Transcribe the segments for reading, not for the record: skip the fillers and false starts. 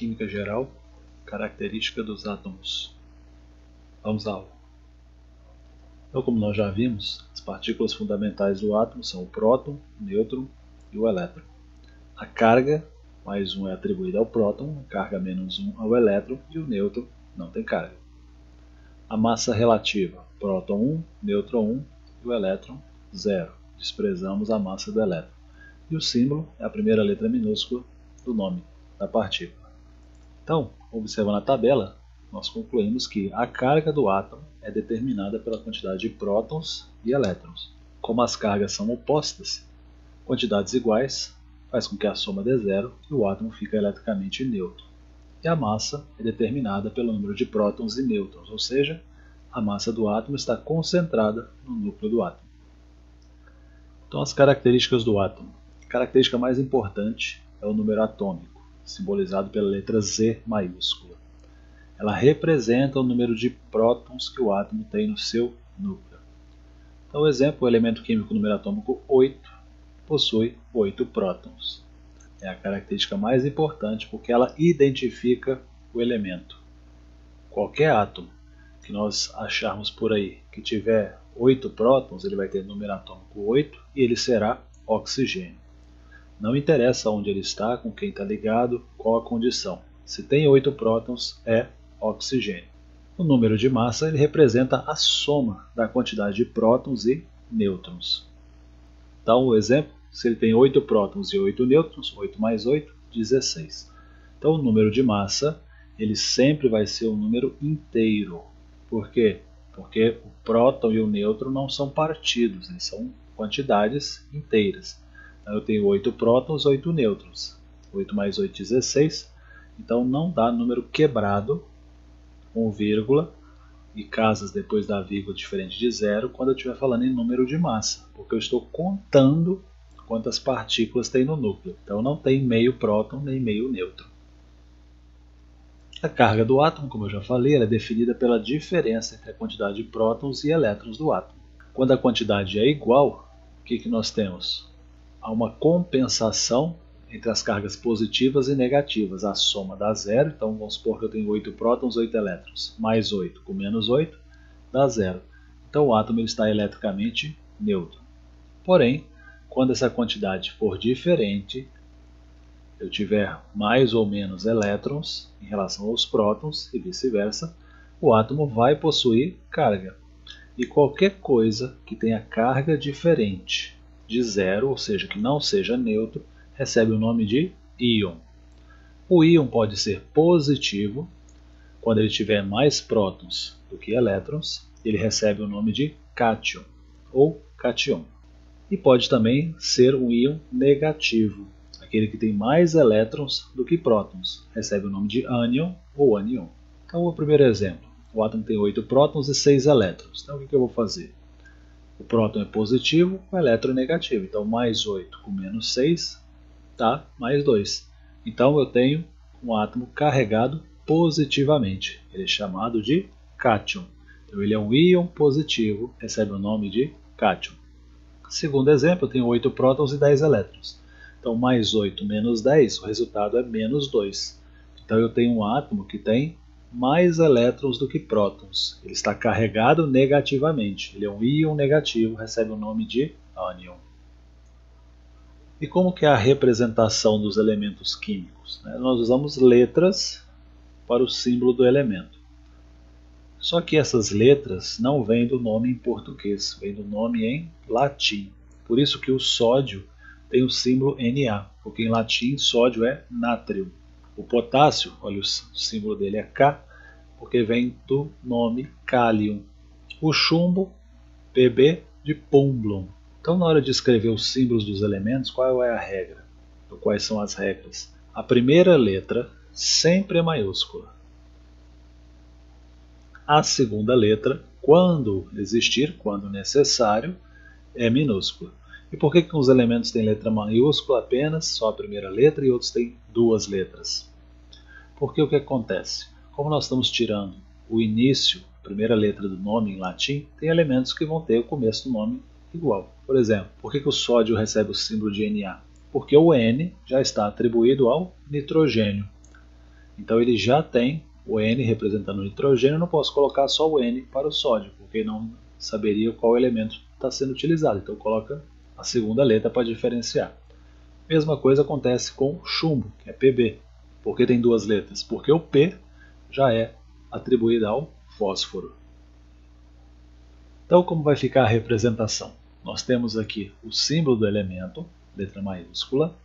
Química Geral, característica dos átomos. Vamos à aula. Então, como nós já vimos, as partículas fundamentais do átomo são o próton, o nêutron e o elétron. A carga, mais 1 é atribuída ao próton, a carga menos 1 ao elétron, e o nêutron não tem carga. A massa relativa, próton 1, nêutron 1 e o elétron 0. Desprezamos a massa do elétron. E o símbolo é a primeira letra minúscula do nome da partícula. Então, observando a tabela, nós concluímos que a carga do átomo é determinada pela quantidade de prótons e elétrons. Como as cargas são opostas, quantidades iguais faz com que a soma dê zero e o átomo fica eletricamente neutro. E a massa é determinada pelo número de prótons e nêutrons, ou seja, a massa do átomo está concentrada no núcleo do átomo. Então, as características do átomo. A característica mais importante é o número atômico, simbolizado pela letra Z maiúscula. Ela representa o número de prótons que o átomo tem no seu núcleo. Então, o exemplo, o elemento químico número atômico 8 possui 8 prótons. É a característica mais importante porque ela identifica o elemento. Qualquer átomo que nós acharmos por aí que tiver 8 prótons, ele vai ter número atômico 8 e ele será oxigênio. Não interessa onde ele está, com quem está ligado, qual a condição. Se tem 8 prótons, é oxigênio. O número de massa ele representa a soma da quantidade de prótons e nêutrons. Então, o exemplo, se ele tem 8 prótons e 8 nêutrons, 8 mais 8, 16. Então, o número de massa ele sempre vai ser um número inteiro. Por quê? Porque o próton e o nêutron não são partidos, eles são quantidades inteiras. Então, eu tenho 8 prótons, 8 nêutrons. 8 mais 8, 16. Então, não dá número quebrado com vírgula e casas depois da vírgula diferente de zero quando eu estiver falando em número de massa, porque eu estou contando quantas partículas tem no núcleo. Então, não tem meio próton nem meio nêutron. A carga do átomo, como eu já falei, ela é definida pela diferença entre a quantidade de prótons e elétrons do átomo. Quando a quantidade é igual, o que nós temos? Há uma compensação entre as cargas positivas e negativas. A soma dá zero, então vamos supor que eu tenho 8 prótons, 8 elétrons. Mais 8 com menos 8 dá zero. Então o átomo ele está eletricamente neutro. Porém, quando essa quantidade for diferente, eu tiver mais ou menos elétrons em relação aos prótons e vice-versa, o átomo vai possuir carga. E qualquer coisa que tenha carga diferente de zero, ou seja, que não seja neutro, recebe o nome de íon. O íon pode ser positivo, quando ele tiver mais prótons do que elétrons, ele recebe o nome de cátion ou cation. E pode também ser um íon negativo, aquele que tem mais elétrons do que prótons, recebe o nome de ânion ou anion. Então, o primeiro exemplo, o átomo tem 8 prótons e 6 elétrons. Então, o que eu vou fazer? O próton é positivo, o elétron é negativo. Então, mais 8 com menos 6 dá mais 2. Então, eu tenho um átomo carregado positivamente. Ele é chamado de cátion. Então, ele é um íon positivo, recebe o nome de cátion. Segundo exemplo, eu tenho 8 prótons e 10 elétrons. Então, mais 8 menos 10, o resultado é menos 2. Então, eu tenho um átomo que tem mais elétrons do que prótons. Ele está carregado negativamente. Ele é um íon negativo, recebe o nome de ânion. E como que é a representação dos elementos químicos? Nós usamos letras para o símbolo do elemento. Só que essas letras não vêm do nome em português, vêm do nome em latim. Por isso que o sódio tem o símbolo Na, porque em latim sódio é nátrium. O potássio, olha o símbolo dele é K, porque vem do nome cálium. O chumbo, Pb, de pumblum. Então, na hora de escrever os símbolos dos elementos, qual é a regra? Ou quais são as regras? A primeira letra sempre é maiúscula. A segunda letra, quando existir, quando necessário, é minúscula. E por que os elementos têm letra maiúscula apenas, só a primeira letra, e outros têm duas letras? Porque o que acontece? Como nós estamos tirando o início, a primeira letra do nome em latim, tem elementos que vão ter o começo do nome igual. Por exemplo, por que o sódio recebe o símbolo de Na? Porque o N já está atribuído ao nitrogênio. Então ele já tem o N representando o nitrogênio, eu não posso colocar só o N para o sódio, porque não saberia qual elemento está sendo utilizado. Então coloca a segunda letra para diferenciar. Mesma coisa acontece com o chumbo, que é Pb. Por que tem duas letras? Porque o P já é atribuído ao fósforo. Então, como vai ficar a representação? Nós temos aqui o símbolo do elemento, letra maiúscula,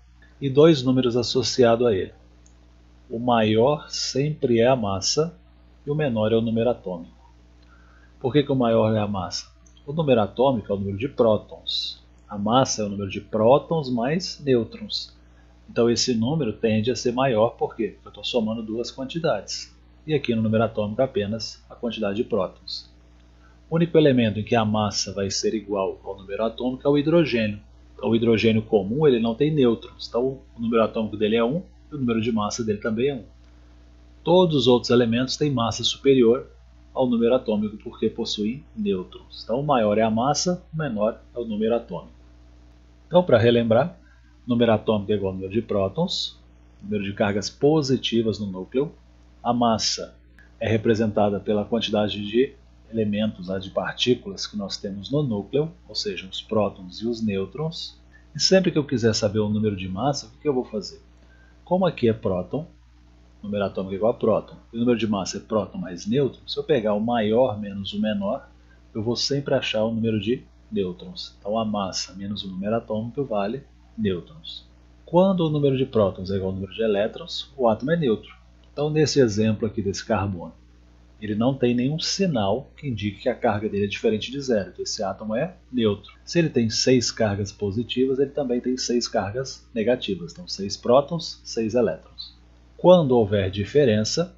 e dois números associados a ele. O maior sempre é a massa e o menor é o número atômico. Por que o maior é a massa? O número atômico é o número de prótons. A massa é o número de prótons mais nêutrons. Então esse número tende a ser maior, por quê? Porque eu estou somando duas quantidades. E aqui no número atômico apenas a quantidade de prótons. O único elemento em que a massa vai ser igual ao número atômico é o hidrogênio. Então, o hidrogênio comum ele não tem nêutrons. Então o número atômico dele é 1 e o número de massa dele também é 1. Todos os outros elementos têm massa superior ao número atômico porque possuem nêutrons. Então o maior é a massa, o menor é o número atômico. Então, para relembrar, número atômico é igual ao número de prótons, número de cargas positivas no núcleo. A massa é representada pela quantidade de elementos, de partículas que nós temos no núcleo, ou seja, os prótons e os nêutrons. E sempre que eu quiser saber o número de massa, o que eu vou fazer? Como aqui é próton, número atômico é igual a próton, e o número de massa é próton mais nêutron, se eu pegar o maior menos o menor, eu vou sempre achar o número de nêutrons. Então a massa menos o número atômico vale nêutrons. Quando o número de prótons é igual ao número de elétrons, o átomo é neutro. Então nesse exemplo aqui desse carbono, ele não tem nenhum sinal que indique que a carga dele é diferente de zero. Então esse átomo é neutro. Se ele tem 6 cargas positivas, ele também tem 6 cargas negativas. Então 6 prótons, 6 elétrons. Quando houver diferença,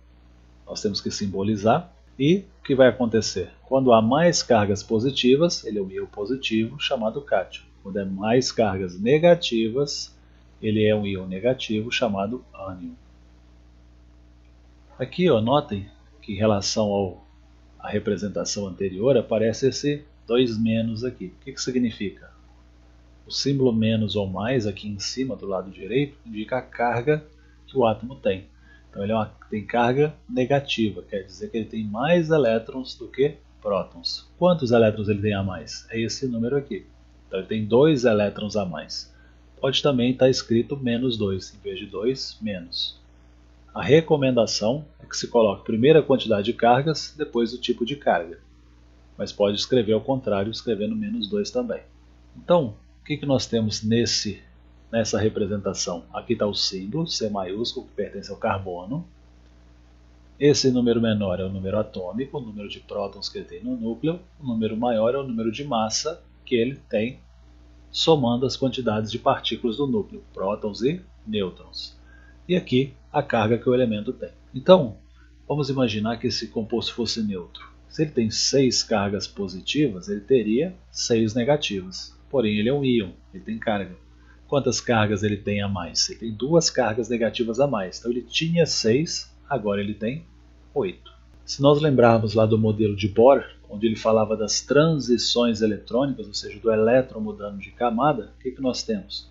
nós temos que simbolizar. E o que vai acontecer? Quando há mais cargas positivas, ele é um íon positivo, chamado cátion. Quando há mais cargas negativas, ele é um íon negativo, chamado ânion. Aqui, notem que em relação à representação anterior, aparece esse 2 menos aqui. O que significa? O símbolo menos ou mais aqui em cima, do lado direito, indica a carga que o átomo tem. Então ele tem carga negativa, quer dizer que ele tem mais elétrons do que prótons. Quantos elétrons ele tem a mais? É esse número aqui. Então ele tem 2 elétrons a mais. Pode também estar escrito menos 2, em vez de 2, menos. A recomendação é que se coloque primeiro a quantidade de cargas, depois o tipo de carga. Mas pode escrever ao contrário, escrevendo menos 2 também. Então, o que nós temos nessa representação? Aqui está o símbolo, C maiúsculo, que pertence ao carbono. Esse número menor é o número atômico, o número de prótons que ele tem no núcleo. O número maior é o número de massa que ele tem, somando as quantidades de partículas do núcleo, prótons e nêutrons. E aqui a carga que o elemento tem. Então, vamos imaginar que esse composto fosse neutro. Se ele tem 6 cargas positivas, ele teria 6 negativas. Porém, ele é um íon, ele tem carga. Quantas cargas ele tem a mais? Ele tem 2 cargas negativas a mais. Então ele tinha 6, agora ele tem 8. Se nós lembrarmos lá do modelo de Bohr, onde ele falava das transições eletrônicas, ou seja, do elétron mudando de camada, o que nós temos?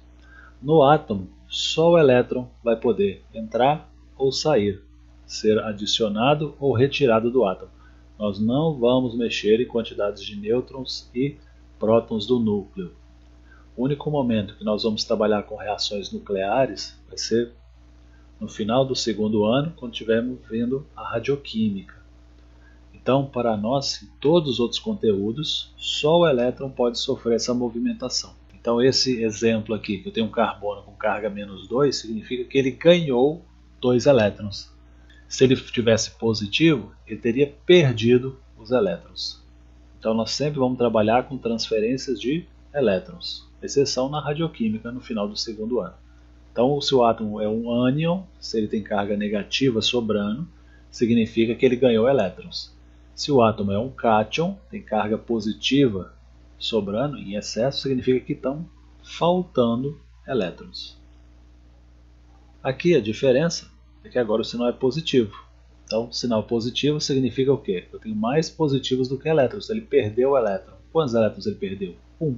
No átomo, só o elétron vai poder entrar ou sair, ser adicionado ou retirado do átomo. Nós não vamos mexer em quantidades de nêutrons e prótons do núcleo. O único momento que nós vamos trabalhar com reações nucleares vai ser no final do 2º ano, quando estivermos vendo a radioquímica. Então, para nós, em todos os outros conteúdos, só o elétron pode sofrer essa movimentação. Então, esse exemplo aqui, que eu tenho um carbono com carga menos 2, significa que ele ganhou 2 elétrons. Se ele tivesse positivo, ele teria perdido os elétrons. Então, nós sempre vamos trabalhar com transferências de elétrons, exceção na radioquímica no final do 2º ano. Então, se o átomo é um ânion, se ele tem carga negativa sobrando, significa que ele ganhou elétrons. Se o átomo é um cátion, tem carga positiva sobrando em excesso, significa que estão faltando elétrons. Aqui a diferença é que agora o sinal é positivo. Então, sinal positivo significa o quê? Eu tenho mais positivos do que elétrons. Ele perdeu o elétron. Quantos elétrons ele perdeu? 1.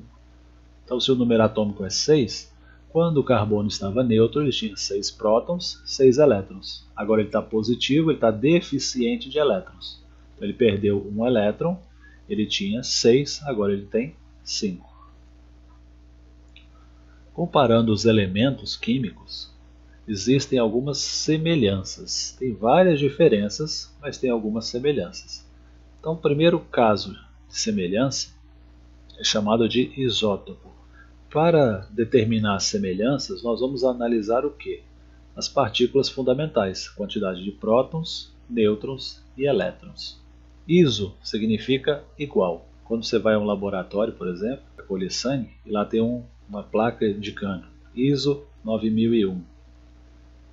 Então, se o número atômico é 6, Quando o carbono estava neutro, ele tinha 6 prótons, 6 elétrons. Agora ele está positivo, ele está deficiente de elétrons. Então ele perdeu um elétron, ele tinha 6, agora ele tem 5. Comparando os elementos químicos, existem algumas semelhanças. Tem várias diferenças, mas tem algumas semelhanças. Então o primeiro caso de semelhança é chamado de isótopo. Para determinar as semelhanças, nós vamos analisar o quê? As partículas fundamentais, quantidade de prótons, nêutrons e elétrons. Iso significa igual. Quando você vai a um laboratório, por exemplo, para colher sangue, e lá tem uma placa indicando ISO 9001.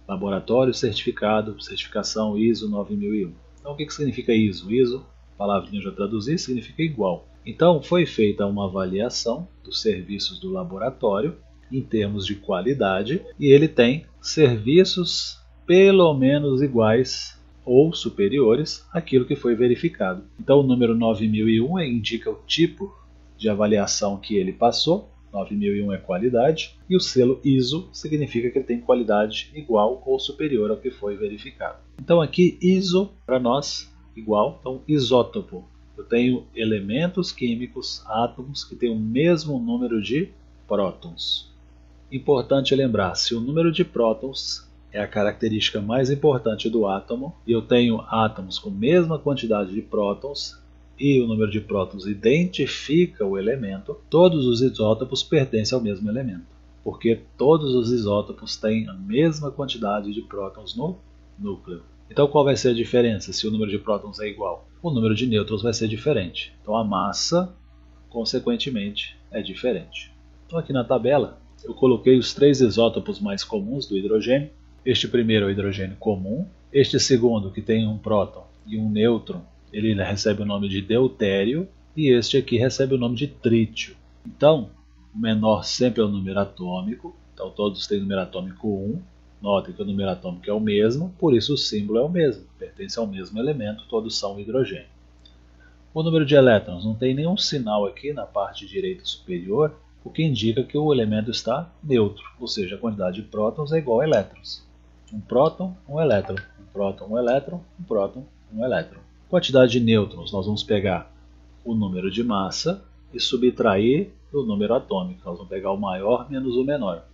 Laboratório certificado, certificação ISO 9001. Então o que significa ISO? ISO, palavrinha já traduzi, significa igual. Então foi feita uma avaliação dos serviços do laboratório em termos de qualidade e ele tem serviços pelo menos iguais ou superiores àquilo que foi verificado. Então o número 9001 indica o tipo de avaliação que ele passou, 9001 é qualidade, e o selo ISO significa que ele tem qualidade igual ou superior ao que foi verificado. Então aqui ISO para nós igual, então isótopo. Eu tenho elementos químicos, átomos, que têm o mesmo número de prótons. Importante lembrar, se o número de prótons é a característica mais importante do átomo, e eu tenho átomos com a mesma quantidade de prótons, e o número de prótons identifica o elemento, todos os isótopos pertencem ao mesmo elemento, porque todos os isótopos têm a mesma quantidade de prótons no núcleo. Então qual vai ser a diferença se o número de prótons é igual? O número de nêutrons vai ser diferente. Então a massa, consequentemente, é diferente. Então aqui na tabela eu coloquei os 3 isótopos mais comuns do hidrogênio. Este primeiro é o hidrogênio comum. Este segundo, que tem um próton e um nêutron, ele recebe o nome de deutério. E este aqui recebe o nome de trítio. Então, o menor sempre é o número atômico. Então todos têm número atômico 1. Notem que o número atômico é o mesmo, por isso o símbolo é o mesmo, pertence ao mesmo elemento, todos são hidrogênio. O número de elétrons não tem nenhum sinal aqui na parte direita superior, o que indica que o elemento está neutro, ou seja, a quantidade de prótons é igual a elétrons. Um próton, um elétron, um próton, um elétron, um próton, um elétron. Quantidade de nêutrons, nós vamos pegar o número de massa e subtrair do número atômico, nós vamos pegar o maior menos o menor.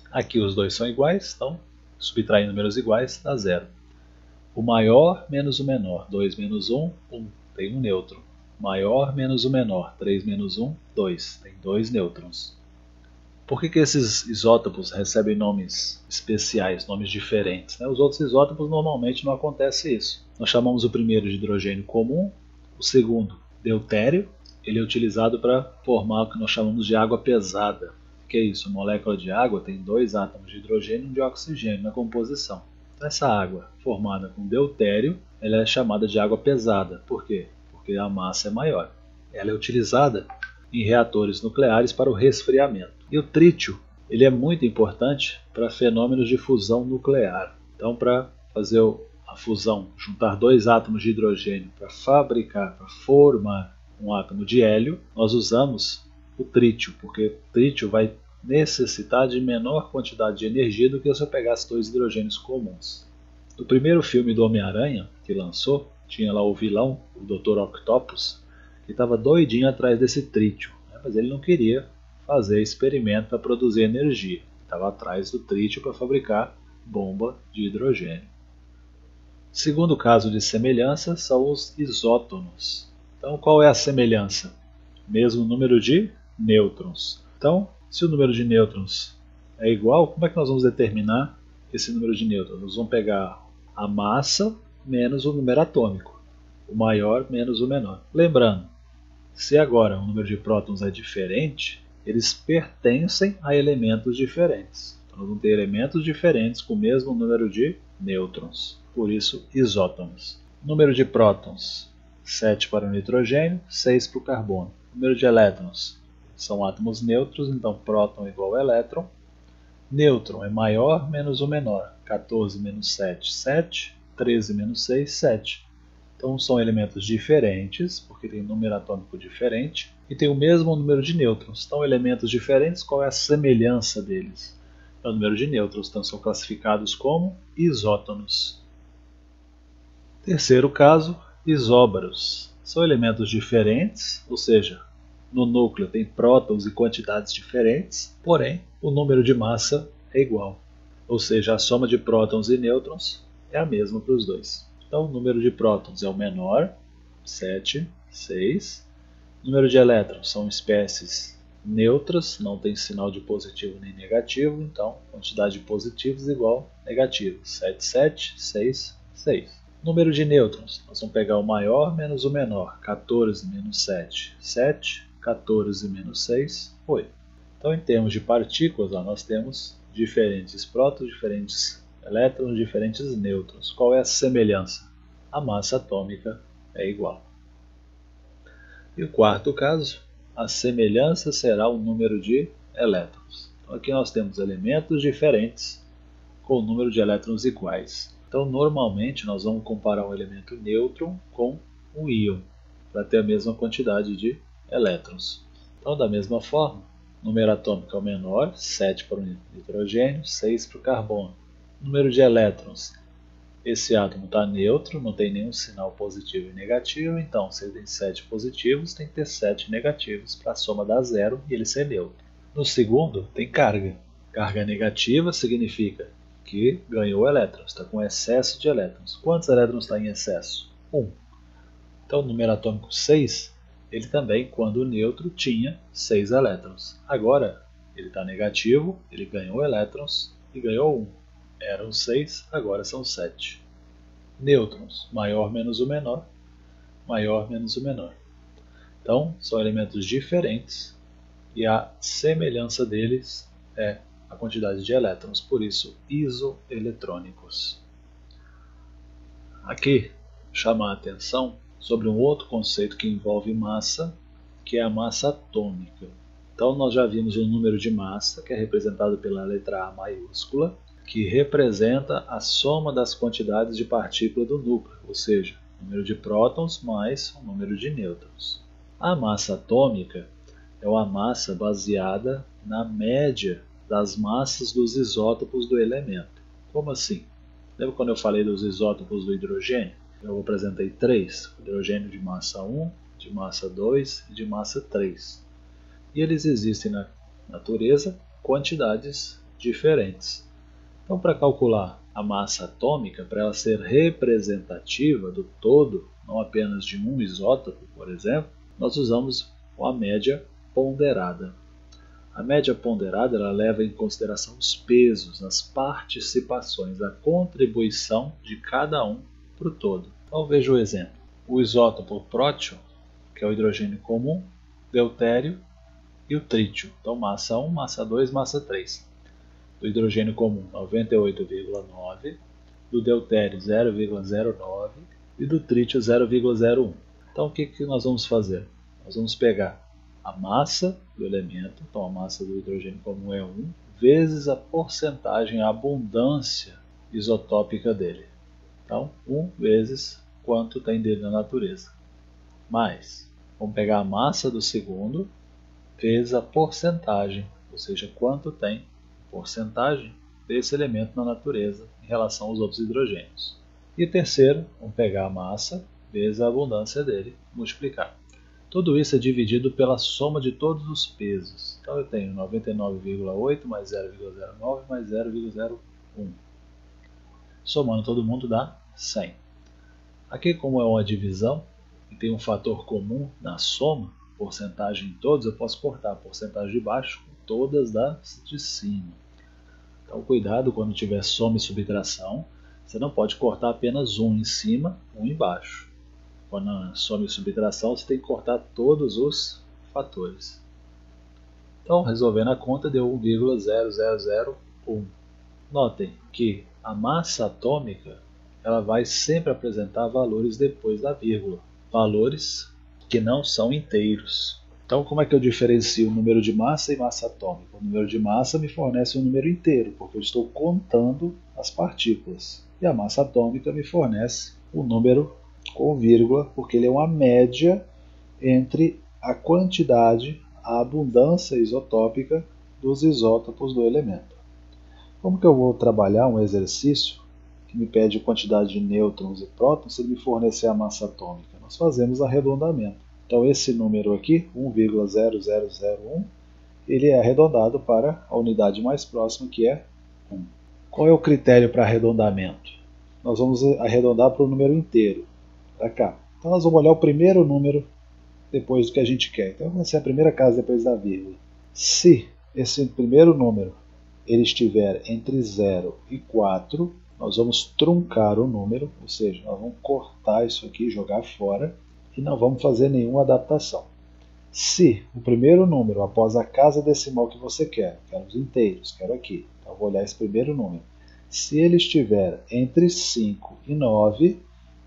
Aqui os dois são iguais, então subtrair números iguais dá 0. O maior menos o menor, 2 menos 1, 1, tem um nêutron. Maior menos o menor, 3 menos 1, 2, tem 2 nêutrons. Por que esses isótopos recebem nomes especiais, nomes diferentes? Os outros isótopos normalmente não acontece isso. Nós chamamos o primeiro de hidrogênio comum, o segundo deutério, ele é utilizado para formar o que nós chamamos de água pesada. Que é isso? A molécula de água tem 2 átomos de hidrogênio e um de oxigênio na composição. Essa água formada com deutério, ela é chamada de água pesada. Por quê? Porque a massa é maior. Ela é utilizada em reatores nucleares para o resfriamento. E o trítio, ele é muito importante para fenômenos de fusão nuclear. Então, para fazer a fusão, juntar 2 átomos de hidrogênio para formar um átomo de hélio, nós usamos o trítio, porque o trítio vai necessitar de menor quantidade de energia do que se eu pegasse 2 hidrogênios comuns. No primeiro filme do Homem-Aranha, que lançou, tinha lá o vilão, o Dr. Octopus, que estava doidinho atrás desse trítio, mas ele não queria fazer experimento para produzir energia. Estava atrás do trítio para fabricar bomba de hidrogênio. Segundo caso de semelhança são os isótonos. Então qual é a semelhança? Mesmo número de nêutrons. Então, se o número de nêutrons é igual, como é que nós vamos determinar esse número de nêutrons? Nós vamos pegar a massa menos o número atômico, o maior menos o menor. Lembrando, se agora o número de prótons é diferente, eles pertencem a elementos diferentes. Então, nós vamos ter elementos diferentes com o mesmo número de nêutrons, por isso isótonos. Número de prótons, 7 para o nitrogênio, 6 para o carbono. Número de elétrons, são átomos neutros, então próton igual a elétron. Nêutron é maior menos o menor, 14 menos 7, 7, 13 menos 6, 7. Então são elementos diferentes, porque tem número atômico diferente, e tem o mesmo número de nêutrons. Então elementos diferentes, qual é a semelhança deles? é o número de nêutrons, então são classificados como isótonos. Terceiro caso, isóbaros. São elementos diferentes, ou seja, no núcleo tem prótons e quantidades diferentes, porém o número de massa é igual. Ou seja, a soma de prótons e nêutrons é a mesma para os dois. Então o número de prótons é o menor, 7, 6. O número de elétrons são espécies neutras, não tem sinal de positivo nem negativo, então quantidade de positivos igual negativo, 7, 7, 6, 6. Número de nêutrons, nós vamos pegar o maior menos o menor, 14 menos 7, 7, 14 menos 6, 8. Então em termos de partículas, nós temos diferentes prótons, diferentes elétrons, diferentes nêutrons. Qual é a semelhança? A massa atômica é igual. E o quarto caso, a semelhança será o número de elétrons. Então aqui nós temos elementos diferentes com o número de elétrons iguais. Então normalmente nós vamos comparar um elemento nêutron com um íon, para ter a mesma quantidade de elétrons. Então da mesma forma, o número atômico é o menor, 7 para o nitrogênio, 6 para o carbono. Número de elétrons, esse átomo está neutro, não tem nenhum sinal positivo e negativo, então se ele tem 7 positivos, tem que ter 7 negativos para a soma dar zero e ele ser neutro. No segundo, tem carga. Carga negativa significa que ganhou elétrons, está com excesso de elétrons. Quantos elétrons está em excesso? 1. Então o número atômico 6, ele também, quando neutro, tinha 6 elétrons. Agora ele está negativo, ele ganhou elétrons e ganhou 1. Eram 6, agora são 7. Nêutrons, maior menos o menor, maior menos o menor. Então, são elementos diferentes e a semelhança deles é a quantidade de elétrons, por isso isoeletrônicos. Aqui, chamar a atenção sobre um outro conceito que envolve massa, que é a massa atômica. Então, nós já vimos o número de massa, que é representado pela letra A maiúscula, que representa a soma das quantidades de partícula do núcleo, ou seja, o número de prótons mais o número de nêutrons. A massa atômica é uma massa baseada na média das massas dos isótopos do elemento. Como assim? Lembra quando eu falei dos isótopos do hidrogênio? Eu apresentei 3, hidrogênio de massa 1, de massa 2 e de massa 3. E eles existem na natureza quantidades diferentes. Então, para calcular a massa atômica, para ela ser representativa do todo, não apenas de um isótopo, por exemplo, nós usamos a média ponderada. A média ponderada ela leva em consideração os pesos, as participações, a contribuição de cada um para o todo. Então veja o exemplo. O isótopo prótion, que é o hidrogênio comum, deutério e o trítio. Então massa 1, massa 2, massa 3. Do hidrogênio comum 98,9, do deutério 0,09 e do trítio 0,01. Então o que nós vamos fazer? Nós vamos pegar a massa do elemento, então a massa do hidrogênio comum é 1, vezes a porcentagem, a abundância isotópica dele. Então 1 vezes quanto tem dele na natureza. Mais, vamos pegar a massa do segundo, vezes a porcentagem, ou seja, quanto tem porcentagem desse elemento na natureza em relação aos outros hidrogênios. E terceiro, vamos pegar a massa vezes a abundância dele, multiplicar. Tudo isso é dividido pela soma de todos os pesos. Então eu tenho 99,8 mais 0,09 mais 0,01. Somando todo mundo dá 100. Aqui, como é uma divisão e tem um fator comum na soma, porcentagem em todos, eu posso cortar a porcentagem de baixo com todas das de cima. Então cuidado quando tiver soma e subtração, você não pode cortar apenas um em cima, um embaixo. Quando a soma e subtração, você tem que cortar todos os fatores. Então, resolvendo a conta, deu 1,0001. Notem que a massa atômica ela vai sempre apresentar valores depois da vírgula. Valores que não são inteiros. Então, como é que eu diferencio o número de massa e massa atômica? O número de massa me fornece um número inteiro, porque eu estou contando as partículas. E a massa atômica me fornece um número com vírgula, porque ele é uma média entre a quantidade, a abundância isotópica dos isótopos do elemento. Como que eu vou trabalhar um exercício que me pede quantidade de nêutrons e prótons se ele me fornecer a massa atômica? Nós fazemos arredondamento. Então esse número aqui, 1,0001, ele é arredondado para a unidade mais próxima, que é 1. Qual é o critério para arredondamento? Nós vamos arredondar para o número inteiro, para cá. Então nós vamos olhar o primeiro número depois do que a gente quer. Então vai ser a primeira casa depois da vírgula. Se esse primeiro número ele estiver entre 0 e 4, nós vamos truncar o número, ou seja, nós vamos cortar isso aqui, jogar fora, e não vamos fazer nenhuma adaptação. Se o primeiro número após a casa decimal que você quer, quero os inteiros, quero aqui, então eu vou olhar esse primeiro número. Se ele estiver entre 5 e 9,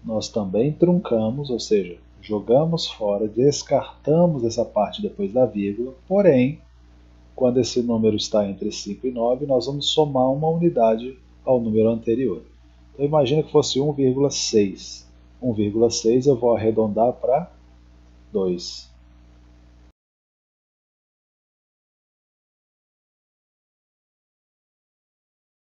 nós também truncamos, ou seja, jogamos fora, descartamos essa parte depois da vírgula, porém, quando esse número está entre 5 e 9, nós vamos somar uma unidade ao número anterior. Então imagina que fosse 1,6. 1,6 eu vou arredondar para 2.